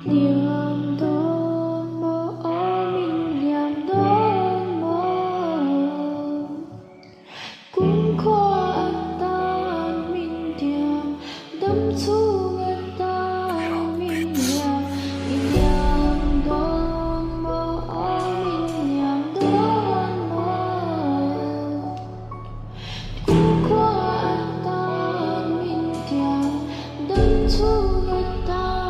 Niệm đôn mô mình niệm đôn mô cũng khoa tan mình niệm đâm chu người ta mình niệm đôn mô mình niệm đôn mô cũng khoa tan mình niệm đâm chu người ta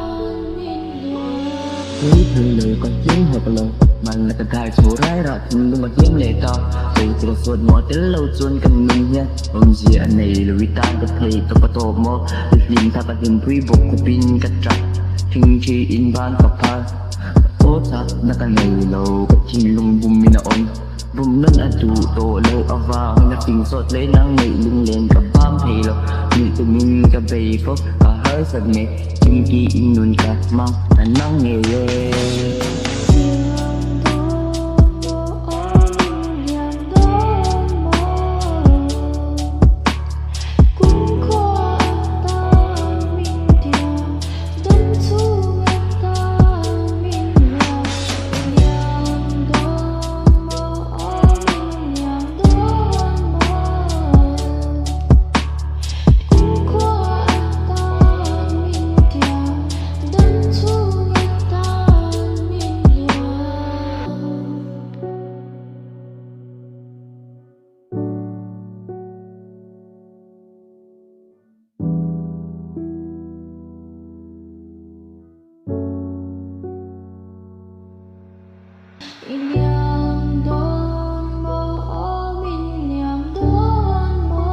với thương lời còn kiếm hợp lòng mà là cả hai số rái ra thương luôn mà kiếm lệ to từ từ suốt mọi tới lâu chuôn cầm mình nha ông gì anh này là vì ta có thể tôi có tổ mô liền ta và hình quý bộ của pin cắt trạc hình chi in ban cặp pha ô thật đã cả ngày lâu các chinh lung bùm mình ổn bùm nâng anh chủ tổ lời ở vào hình là tình sốt lấy nắng ngày lưng lên cả bám thì lâu nghĩ từ mình cả bầy phốc cả hơi giật mệt chinh kỳ in luôn cả mang là nắng nghề niệm đôn mô mình niệm đôn mô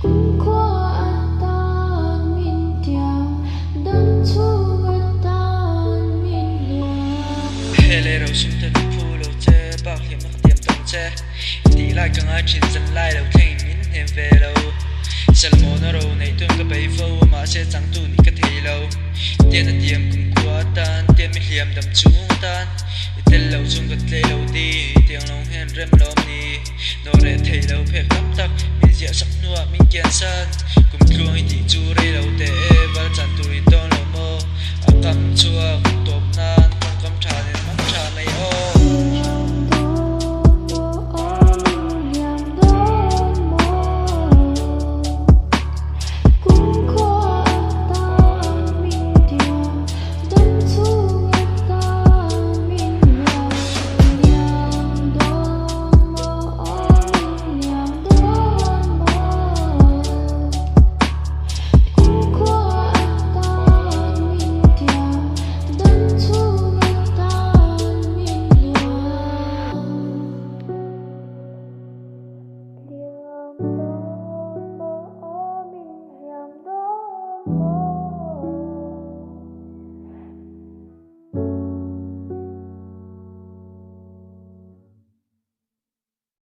cũng khoa tan mình niệm đâm chu người ta mình niệm hele rau sum thân phu lâu che bao hiểm mắc tiệm tông che tí lại càng ai chín dần lại đầu thành min hem về lâu Salmo na rau này tuân cả bấy phâu mà sẽ chẳng tu ni cả thầy lâu tiền là tiệm cùng qua tan tiền mi hiểm đầm chung tan tiền lâu chung cả thầy lâu đi tiền lòng hen rem lom ni nó để thầy lâu phê khắp tắc min diệu sắc nua min kiên san cùng chuông